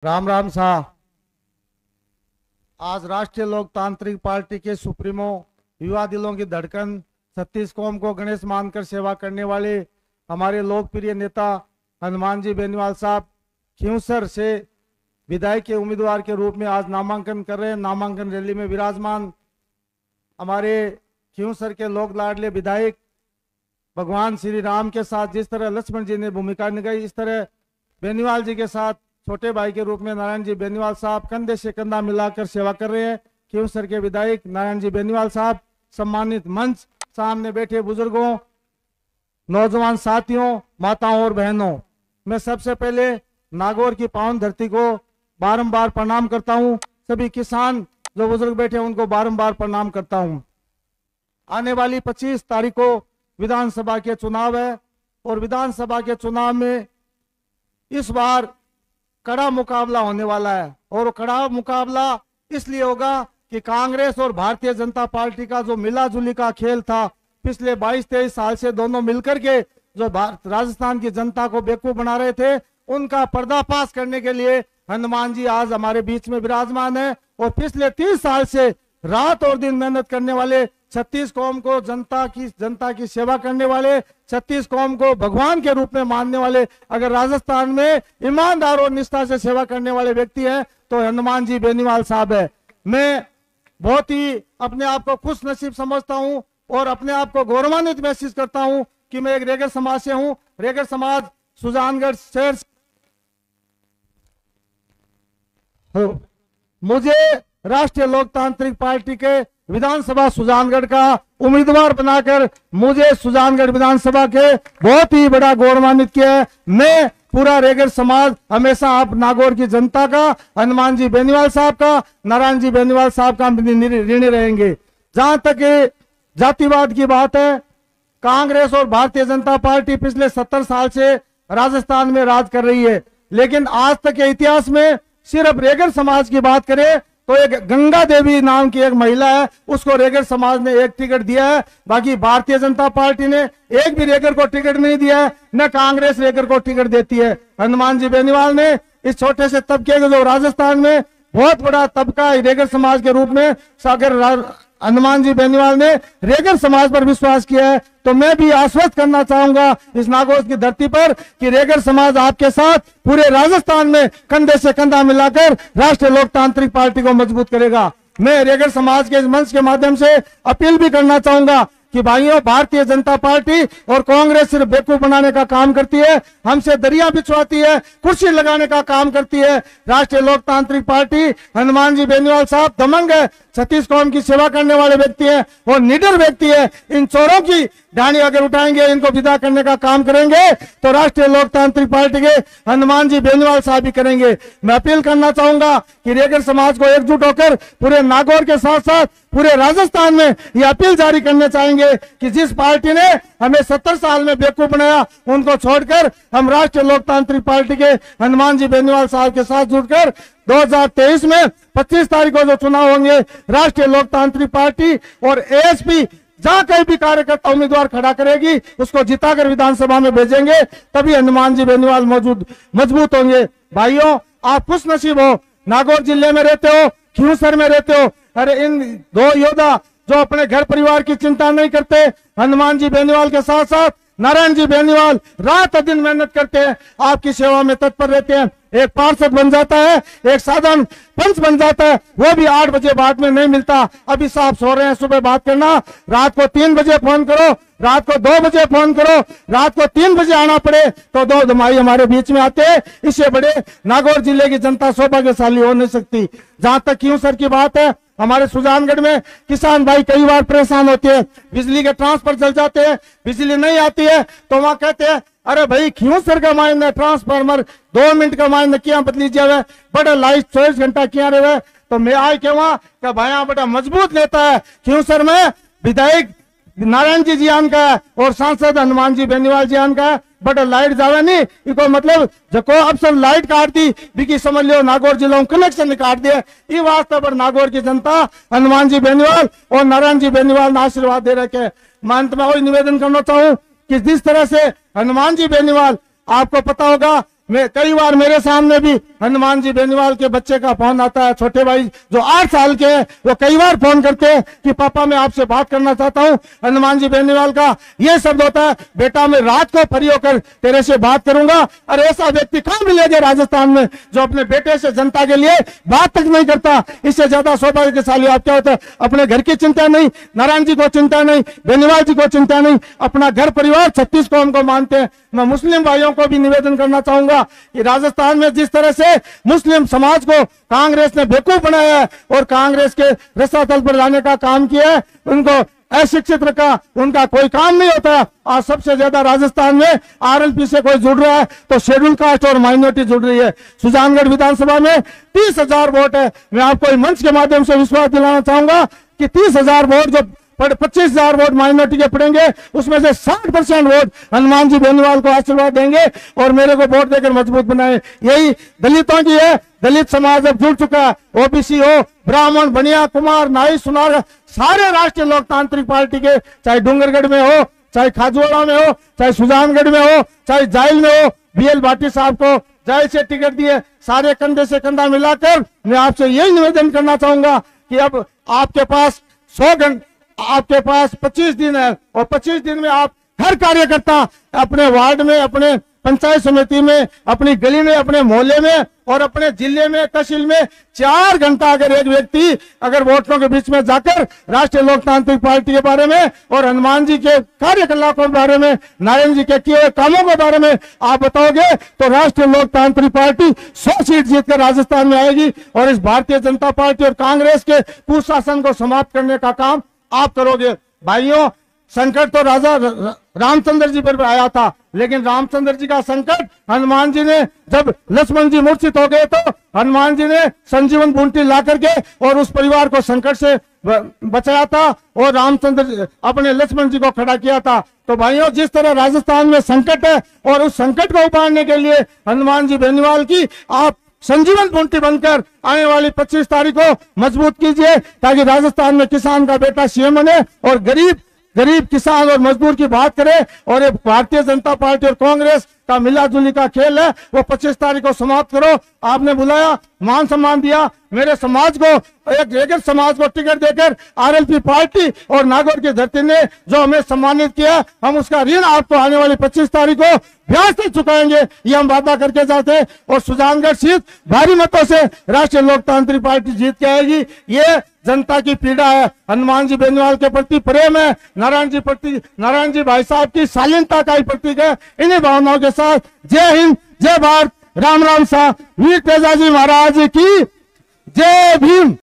राम राम साहब। आज राष्ट्रीय लोकतांत्रिक पार्टी के सुप्रीमो, युवा दिलों की धड़कन, छत्तीस कौम को गणेश मानकर सेवा करने वाले हमारे लोकप्रिय नेता हनुमान जी बेनीवाल साहब खींवसर से विधायक के उम्मीदवार के रूप में आज नामांकन कर रहे हैं। नामांकन रैली में विराजमान हमारे खींवसर के लोक लाडले विधायक भगवान श्री राम के साथ जिस तरह लक्ष्मण जी ने भूमिका निभाई, इस तरह बेनीवाल जी के साथ छोटे भाई के रूप में नारायण जी बेनीवाल साहब कंधे से कंधा मिलाकर सेवा कर रहे हैं। खींवसर के विधायक नारायण जी बेनीवाल साहब, सम्मानित मंच, सामने बैठे बुजुर्गों, नौजवान साथियों, माताओं और बहनों, मैं सबसे पहले नागौर की पावन धरती को बारंबार प्रणाम करता हूं। सभी किसान जो बुजुर्ग बैठे हैं उनको बारंबार प्रणाम करता हूं। आने वाली 25 तारीख को विधानसभा के चुनाव है और विधानसभा के चुनाव में इस बार कड़ा मुकाबला होने वाला है। और कड़ा मुकाबला इसलिए होगा कि कांग्रेस और भारतीय जनता पार्टी का जो मिलाजुली का खेल था पिछले 22-23 साल से, दोनों मिलकर के जो राजस्थान की जनता को बेवकूफ बना रहे थे, उनका पर्दाफाश करने के लिए हनुमान जी आज हमारे बीच में विराजमान है। और पिछले 30 साल से रात और दिन मेहनत करने वाले, 36 कौम को जनता की सेवा करने वाले, 36 कौम को भगवान के रूप में मानने वाले, अगर राजस्थान में ईमानदार और निष्ठा से सेवा करने वाले व्यक्ति हैं तो हनुमान जी बेनीवाल साहब है। मैं बहुत ही अपने आप को खुश नसीब समझता हूं और अपने आप को गौरवान्वित महसूस करता हूं कि मैं एक रेगर समाज से हूं। रेगर समाज सुजानगढ़ शहर, मुझे राष्ट्रीय लोकतांत्रिक पार्टी के विधानसभा सुजानगढ़ का उम्मीदवार बनाकर मुझे सुजानगढ़ विधानसभा के बहुत ही बड़ा गौरवान्वित किया है। मैं पूरा रेगर समाज हमेशा आप नागौर की जनता का, हनुमान जी बेनीवाल साहब का, नारायण जी बेनीवाल साहब का ऋणी रहेंगे। जहां तक जातिवाद की बात है, कांग्रेस और भारतीय जनता पार्टी पिछले 70 साल से राजस्थान में राज कर रही है, लेकिन आज तक के इतिहास में सिर्फ रेगर समाज की बात करें तो एक गंगा देवी नाम की एक महिला है, उसको रेगर समाज ने एक टिकट दिया है। बाकी भारतीय जनता पार्टी ने एक भी रेगर को टिकट नहीं दिया है, न कांग्रेस रेगर को टिकट देती है। हनुमान जी बेनीवाल ने इस छोटे से तबके के जो राजस्थान में बहुत बड़ा तबका रेगर समाज के रूप में, अगर हनुमान जी बेनीवाल ने रेगर समाज पर विश्वास किया है तो मैं भी आश्वस्त करना चाहूंगा इस नागौर की धरती पर कि रेगर समाज आपके साथ पूरे राजस्थान में कंधे से कंधा मिलाकर राष्ट्रीय लोकतांत्रिक पार्टी को मजबूत करेगा। मैं रेगर समाज के इस मंच के माध्यम से अपील भी करना चाहूंगा कि भाइयों, भारतीय जनता पार्टी और कांग्रेस सिर्फ बेवकूफ बनाने का काम करती है, हमसे दरिया बिछवाती है, कुर्सी लगाने का काम करती है। राष्ट्रीय लोकतांत्रिक पार्टी, हनुमान जी बेनीवाल साहब दमंग है, 36 कौम की सेवा करने वाले व्यक्ति हैं और निडर व्यक्ति है। इन चोरों की डाणी अगर उठाएंगे, इनको विदा करने का काम करेंगे तो राष्ट्रीय लोकतांत्रिक पार्टी के हनुमान जी बेनीवाल साहब भी करेंगे। मैं अपील करना चाहूंगा कि रेगर समाज को एकजुट होकर पूरे नागौर के साथ साथ पूरे राजस्थान में यह अपील जारी करने चाहेंगे कि जिस पार्टी ने हमें 70 साल में बेवकूफ बनाया, उनको छोड़कर हम राष्ट्रीय लोकतांत्रिक पार्टी के हनुमान जी बेनीवाल साहब के साथ जुड़कर 2023 में 25 तारीख को जो चुनाव होंगे, राष्ट्रीय लोकतांत्रिक पार्टी और एएसपी जहां कहीं भी कार्यकर्ता उम्मीदवार खड़ा करेगी उसको जिताकर विधानसभा में भेजेंगे, तभी हनुमान जी बेनीवाल मजबूत होंगे। भाइयों, आप खुश नसीब हो, नागौर जिले में रहते हो, खींवसर में रहते हो। अरे इन दो योद्धा जो अपने घर परिवार की चिंता नहीं करते, हनुमान जी बेनीवाल के साथ साथ नारायण जी बेनीवाल रात दिन मेहनत करते हैं, आपकी सेवा में तत्पर रहते हैं। एक पार्षद बन जाता है, एक साधारण पंच बन जाता है, वो भी 8 बजे बाद में नहीं मिलता। अभी साहब सो रहे हैं, सुबह बात करना, रात को 3 बजे फोन करो, रात को 2 बजे फोन करो, रात को 3 बजे आना पड़े तो 2 दमाई हमारे बीच में आते हैं। इससे बड़े नागौर जिले की जनता सौभाग्यशाली हो नहीं सकती। जहां तक खींवसर की बात है, हमारे सुजानगढ़ में किसान भाई कई बार परेशान होते हैं, बिजली के ट्रांसफर जल जाते हैं, बिजली नहीं आती है तो वहां कहते हैं अरे भाई खींवसर का मायने ट्रांसफार्मर 2 मिनट का मायने क्या बदली जावे, बड़ा लाइट 24 घंटा क्या रहे। तो मैं आज कहवा कि भाई बड़ा मजबूत नेता है खींवसर में, विधायक नारायण जी आन का है और सांसद हनुमान जी बेनीवाल जी आन का है। बड़ा लाइट जावे नहीं, इको मतलब जको अफसर लाइट काट दी बिकी समझ लो नागौर जिला कनेक्शन काट दिया। ये वास्ते पर नागौर की जनता हनुमान जी बेनीवाल और नारायण जी बेनीवाल ने आशीर्वाद दे रखे। मैं अंत में वही निवेदन करना चाहूँ कि जिस तरह से हनुमान जी बेनीवाल, आपको पता होगा मैं कई बार मेरे सामने भी हनुमान जी बेनीवाल के बच्चे का फोन आता है, छोटे भाई जो 8 साल के हैं, वो कई बार फोन करते हैं कि पापा मैं आपसे बात करना चाहता हूं। हनुमान जी बेनीवाल का ये शब्द होता है, बेटा मैं रात को फ्री होकर तेरे से बात करूंगा। और ऐसा व्यक्ति कहां मिलेगा राजस्थान में जो अपने बेटे से जनता के लिए बात तक नहीं करता। इससे ज्यादा सौभाग्यशाली आप क्या होता है, अपने घर की चिंता नहीं, नारायण जी को चिंता नहीं, बेनीवाल जी को चिंता नहीं, अपना घर परिवार 36 कौम को मानते हैं। मैं मुस्लिम भाइयों को भी निवेदन करना चाहूंगा कि राजस्थान में जिस तरह से मुस्लिम समाज को कांग्रेस ने बेवकूफ बनाया है और कांग्रेस के रसातल पर लाने का काम किया है, उनको अशिक्षित रखा, उनका कोई काम नहीं होता। आज सबसे ज्यादा राजस्थान में आरएलपी से कोई जुड़ रहा है तो शेड्यूल कास्ट और माइनॉरिटी जुड़ रही है। सुजानगढ़ विधानसभा में 30,000 वोट है। मैं आपको मंच के माध्यम से विश्वास दिलाना चाहूंगा कि 30,000 वोट जो 25,000 वोट माइनॉरिटी के पड़ेंगे, उसमें से 60% वोट हनुमान जी बेनीवाल को आशीर्वाद देंगे और मेरे को वोट देकर मजबूत बनाए। यही दलितों की है। दलित समाज अब जुड़ चुका है, ओबीसी हो, ब्राह्मण, बनिया, कुमार, नाई, सुनार, सारे राष्ट्रीय लोकतांत्रिक पार्टी के, चाहे डूंगरगढ़ में हो, चाहे खाजुआड़ा में हो, चाहे सुजानगढ़ में हो, चाहे जाइल में हो, बीएल भाटी साहब को जाहिर से टिकट दिए, सारे कंधे से कंधा मिलाकर मैं आपसे यही निवेदन करना चाहूंगा कि अब आपके पास 100 घंटे, आपके पास 25 दिन है और 25 दिन में आप हर कार्यकर्ता अपने वार्ड में, अपने पंचायत समिति में, अपनी गली में, अपने मोहल्ले में और अपने जिले में, तहसील में 4 घंटा अगर एक व्यक्ति अगर वोटरों के बीच में जाकर राष्ट्रीय लोकतांत्रिक पार्टी के बारे में और हनुमान जी के कार्यकलापों के बारे में, नारायण जी के किए हुए कामों के बारे में आप बताओगे तो राष्ट्रीय लोकतांत्रिक पार्टी 100 सीट जीतकर राजस्थान में आएगी और इस भारतीय जनता पार्टी और कांग्रेस के कुशासन को समाप्त करने का काम आप करोगे। भाइयों, संकट तो राजा रामचंद्र जी पर आया था, लेकिन रामचंद्र जी का संकट हनुमान जी ने, जब लक्ष्मण जी मूर्छित हो गए तो हनुमान जी ने संजीवन बूटी ला करके और उस परिवार को संकट से बचाया था और रामचंद्र अपने लक्ष्मण जी को खड़ा किया था। तो भाइयों, जिस तरह राजस्थान में संकट है और उस संकट को उबारने के लिए हनुमान जी बेनीवाल की आप संजीवन बूटी बनकर आने वाली 25 तारीख को मजबूत कीजिए, ताकि राजस्थान में किसान का बेटा सीएम बने और गरीब किसान और मजदूर की बात करे। और ये भारतीय जनता पार्टी और कांग्रेस का मिलाजुली का खेल है, वो 25 तारीख को समाप्त करो। आपने बुलाया, मान सम्मान दिया, मेरे समाज को, एक समाज को टिकट देकर आरएलपी पार्टी और नागौर की धरती ने जो हमें सम्मानित किया, हम उसका ऋण आपको आने वाली 25 तारीख को ब्याज से चुकाएंगे, ये हम वादा करके जाते हैं। और सुजानगढ़ सीट भारी मतों से राष्ट्रीय लोकतांत्रिक पार्टी जीत के आएगी। ये जनता की पीड़ा है, हनुमान जी बेनीवाल के प्रति प्रेम है, नारायण जी भाई साहब की शालीनता का ही प्रतीक है। इन्हीं भावनाओं के साथ जय हिंद, जय भारत, राम राम सा, वीर तेजाजी महाराज की जय भीम।